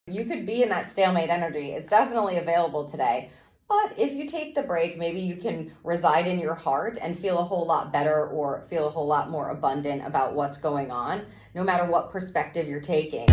You could be in that stalemate energy. It's definitely available today. But if you take the break, maybe you can reside in your heart and feel a whole lot better or feel a whole lot more abundant about what's going on, no matter what perspective you're taking.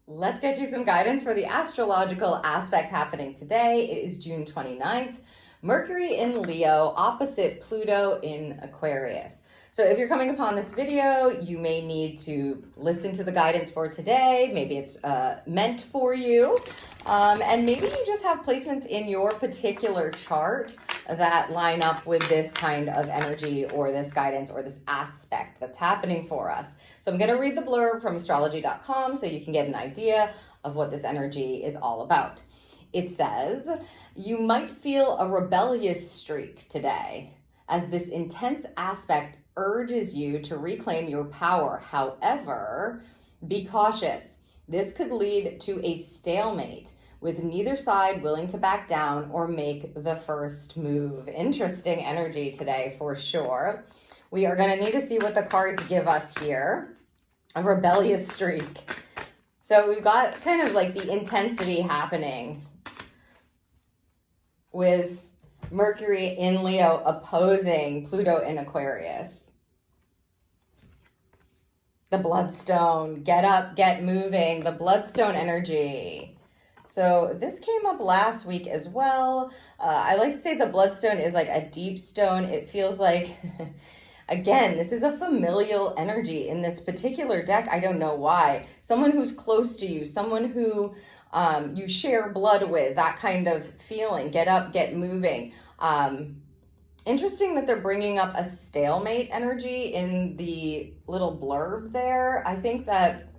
Let's get you some guidance for the astrological aspect happening today. It is June 29th. Mercury in Leo opposite Pluto in Aquarius. So if you're coming upon this video, you may need to listen to the guidance for today. Maybe it's meant for you. And maybe you just have placements in your particular chart that line up with this kind of energy or this guidance or this aspect that's happening for us. So I'm going to read the blurb from astrology.com so you can get an idea of what this energy is all about. It says, you might feel a rebellious streak today as this intense aspect urges you to reclaim your power. However, be cautious. This could lead to a stalemate with neither side willing to back down or make the first move. Interesting energy today for sure. We are going to need to see what the cards give us here. A rebellious streak. So we've got kind of like the intensity happening with Mercury in Leo opposing Pluto in Aquarius. The bloodstone, get up, get moving, the bloodstone energy. So this came up last week as well. I like to say the bloodstone is like a deep stone. It feels like, again, this is a familial energy in this particular deck. I don't know why. Someone who's close to you, someone who you share blood with, that kind of feeling. Get up, get moving. Interesting that they're bringing up a stalemate energy in the little blurb there. I think that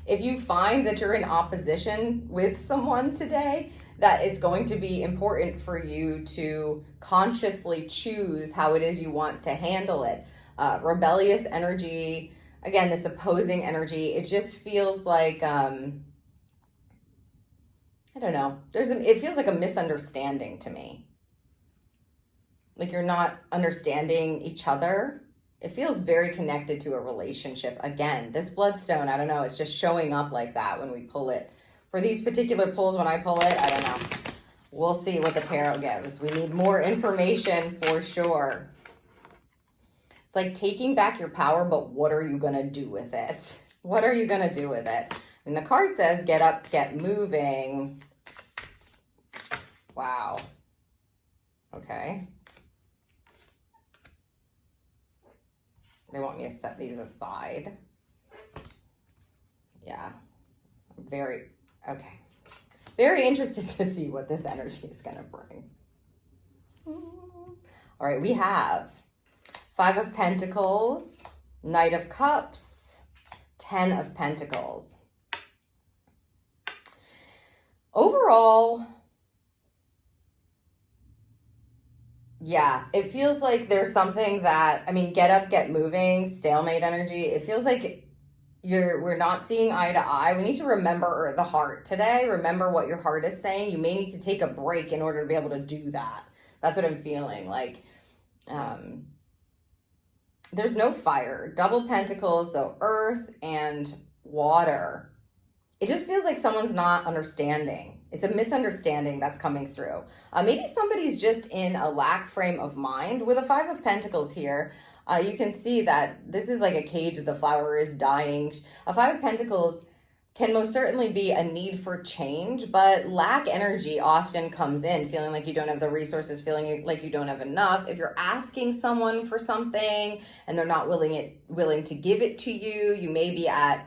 if you find that you're in opposition with someone today, that it's going to be important for you to consciously choose how it is you want to handle it. Rebellious energy, again, this opposing energy, it just feels like, I don't know, it feels like a misunderstanding to me. Like you're not understanding each other. It feels very connected to a relationship. Again, this bloodstone, I don't know, it's just showing up like that when we pull it. For these particular pulls, when I pull it, I don't know. We'll see what the tarot gives. We need more information for sure. It's like taking back your power, but what are you going to do with it? What are you going to do with it? And the card says, get up, get moving. Wow. Okay. They want me to set these aside. Yeah. Okay. Very interested to see what this energy is going to bring. All right, we have 5 of Pentacles, Knight of Cups, 10 of Pentacles. Overall, yeah, it feels like there's something that, get up, get moving, stalemate energy. It feels like we're not seeing eye to eye. We need to remember the heart today. Remember what your heart is saying. You may need to take a break in order to be able to do that. That's what I'm feeling. Like, there's no fire. Double Pentacles, so earth and water. It just feels like someone's not understanding. It's a misunderstanding that's coming through. Maybe somebody's just in a lack frame of mind. With a 5 of Pentacles here, you can see that this is like a cage, the flower is dying. A 5 of Pentacles can most certainly be a need for change, but lack energy often comes in, feeling like you don't have the resources, feeling like you don't have enough. If you're asking someone for something and they're not willing to give it to you, you may be at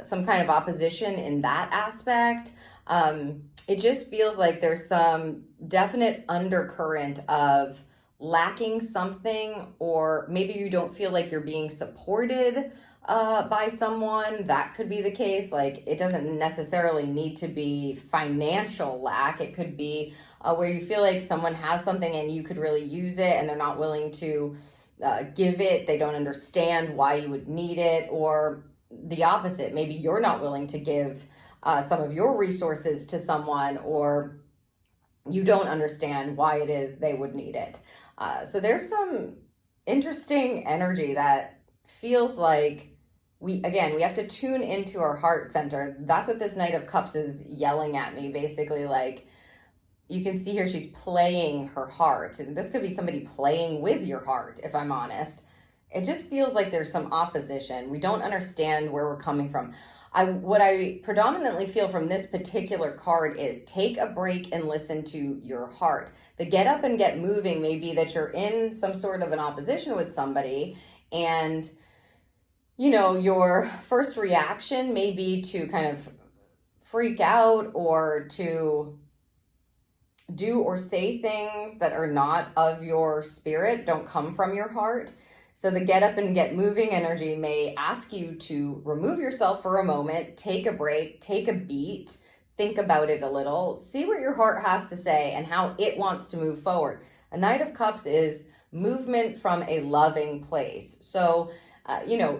some kind of opposition in that aspect. It just feels like there's some definite undercurrent of lacking something, or maybe you don't feel like you're being supported by someone. That could be the case. Like, it doesn't necessarily need to be financial lack. It could be where you feel like someone has something and you could really use it and they're not willing to give it. They don't understand why you would need it, or the opposite. Maybe you're not willing to give some of your resources to someone, or you don't understand why it is they would need it. So there's some interesting energy that feels like we have to tune into our heart center. That's what this Knight of Cups is yelling at me, basically. Like, you can see here, she's playing her heart. And this could be somebody playing with your heart, if I'm honest. It just feels like there's some opposition. We don't understand where we're coming from. What I predominantly feel from this particular card is take a break and listen to your heart. The get up and get moving may be that you're in some sort of an opposition with somebody, and your first reaction may be to kind of freak out or to do or say things that are not of your spirit, don't come from your heart. So the get up and get moving energy may ask you to remove yourself for a moment, take a break, take a beat, think about it a little, see what your heart has to say and how it wants to move forward. A Knight of Cups is movement from a loving place. So,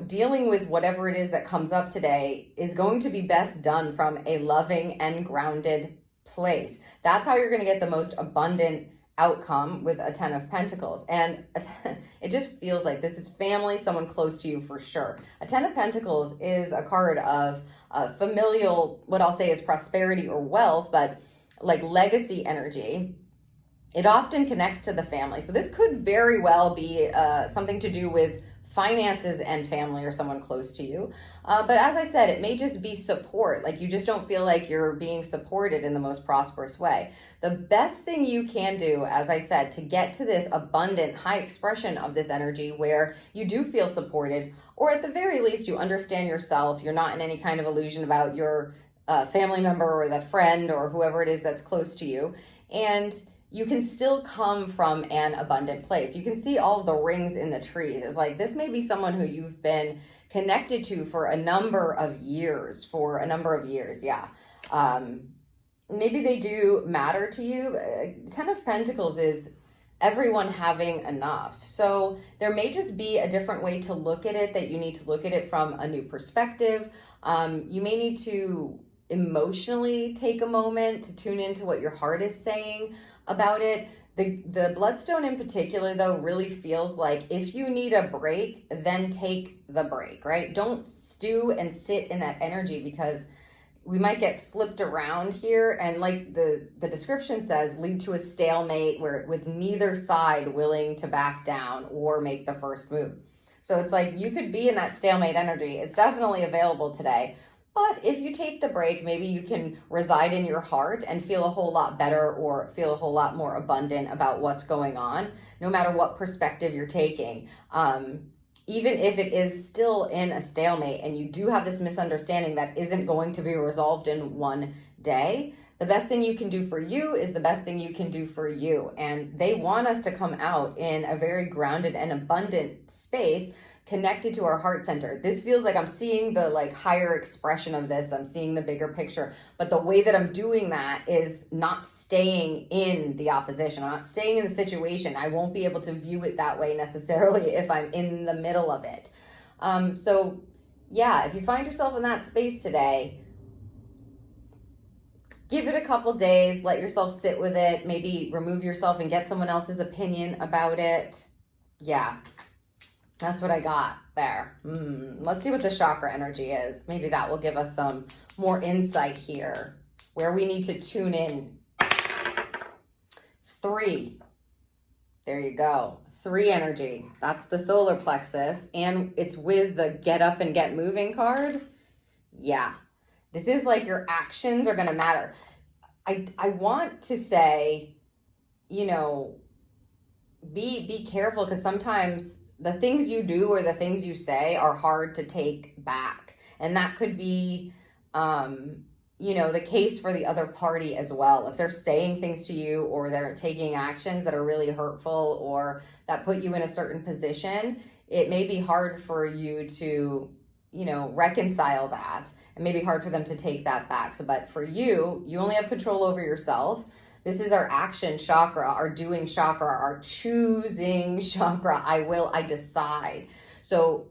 dealing with whatever it is that comes up today is going to be best done from a loving and grounded place. That's how you're going to get the most abundant outcome with a 10 of Pentacles. And it just feels like this is family, someone close to you for sure. A 10 of Pentacles is a card of familial, what I'll say is prosperity or wealth, but like legacy energy. It often connects to the family. So this could very well be something to do with finances and family or someone close to you. But as I said, it may just be support. Like you just don't feel like you're being supported in the most prosperous way. The best thing you can do, as I said, to get to this abundant, high expression of this energy where you do feel supported, or at the very least, you understand yourself. You're not in any kind of illusion about your family member or the friend or whoever it is that's close to you. And you can still come from an abundant place. You can see all of the rings in the trees. It's like this may be someone who you've been connected to for a number of years, yeah. Maybe they do matter to you. 10 of Pentacles is everyone having enough. So there may just be a different way to look at it, that you need to look at it from a new perspective. You may need to emotionally take a moment to tune into what your heart is saying about it. The bloodstone in particular, though, really feels like if you need a break, then take the break, right? Don't stew and sit in that energy, because we might get flipped around here and, like the description says, lead to a stalemate where with neither side willing to back down or make the first move. So it's like you could be in that stalemate energy. It's definitely available today. But if you take the break, maybe you can reside in your heart and feel a whole lot better or feel a whole lot more abundant about what's going on, no matter what perspective you're taking. Even if it is still in a stalemate and you do have this misunderstanding that isn't going to be resolved in one day, the best thing you can do for you is the best thing you can do for you. And they want us to come out in a very grounded and abundant space, connected to our heart center. This feels like I'm seeing the higher expression of this. I'm seeing the bigger picture. But the way that I'm doing that is not staying in the opposition. I'm not staying in the situation. I won't be able to view it that way necessarily if I'm in the middle of it. So yeah, if you find yourself in that space today, give it a couple days, let yourself sit with it, maybe remove yourself and get someone else's opinion about it. Yeah. That's what I got there. Let's see what the chakra energy is. Maybe that will give us some more insight here, where we need to tune in. 3. There you go. 3 energy. That's the solar plexus. And it's with the get up and get moving card. Yeah. This is like your actions are going to matter. I want to say, be careful, because sometimes the things you do or the things you say are hard to take back. And that could be, the case for the other party as well. If they're saying things to you or they're taking actions that are really hurtful or that put you in a certain position, it may be hard for you to, reconcile that. It may be hard for them to take that back. So, but for you, you only have control over yourself. This is our action chakra, our doing chakra, our choosing chakra. I decide. So,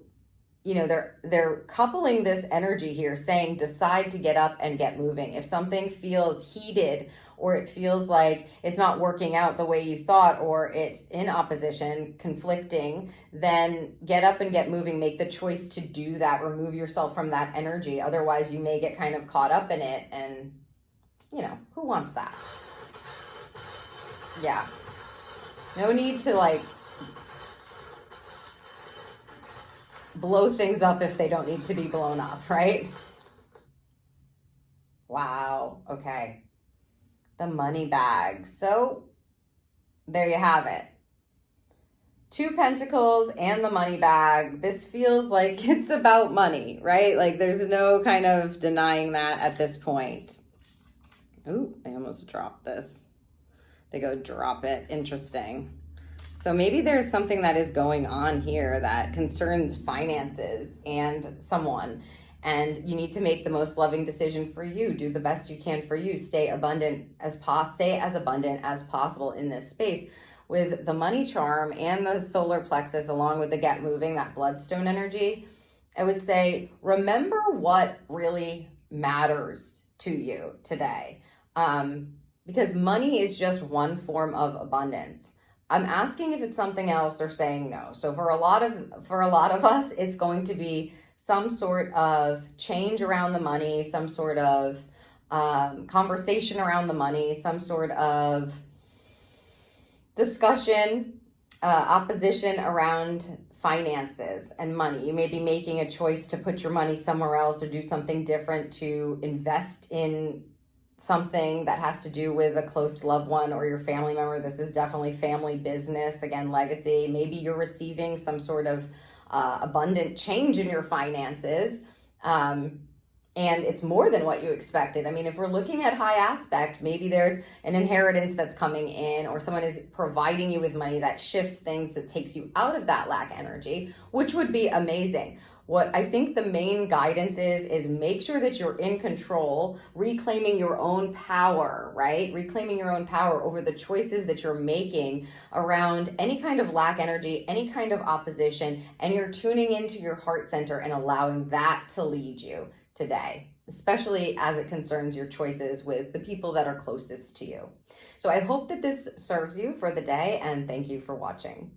they're coupling this energy here, saying decide to get up and get moving. If something feels heated or it feels like it's not working out the way you thought, or it's in opposition, conflicting, then get up and get moving. Make the choice to do that. Remove yourself from that energy. Otherwise, you may get kind of caught up in it, and who wants that? Yeah. No need to like blow things up if they don't need to be blown up, right? Wow. Okay. The money bag. So there you have it. 2 pentacles and the money bag. This feels like it's about money, right? Like there's no kind of denying that at this point. Ooh, I almost dropped this. They go drop it. Interesting. So maybe there's something that is going on here that concerns finances and someone, and you need to make the most loving decision for you. Do the best you can for you. Stay as abundant as possible in this space. With the money charm and the solar plexus, along with the get moving, that bloodstone energy, I would say, remember what really matters to you today. Because money is just one form of abundance. I'm asking if it's something else or saying no. So for a lot of us, it's going to be some sort of change around the money, some sort of conversation around the money, some sort of discussion, opposition around finances and money. You may be making a choice to put your money somewhere else or do something different, to invest in something that has to do with a close loved one or your family member. This is definitely family business, again, legacy. Maybe you're receiving some sort of abundant change in your finances, and it's more than what you expected. I mean, if we're looking at high aspect, maybe there's an inheritance that's coming in, or someone is providing you with money that shifts things, that takes you out of that lack energy, which would be amazing. What I think the main guidance is make sure that you're in control, reclaiming your own power, right? Reclaiming your own power over the choices that you're making around any kind of lack energy, any kind of opposition, and you're tuning into your heart center and allowing that to lead you today, especially as it concerns your choices with the people that are closest to you. So I hope that this serves you for the day, and thank you for watching.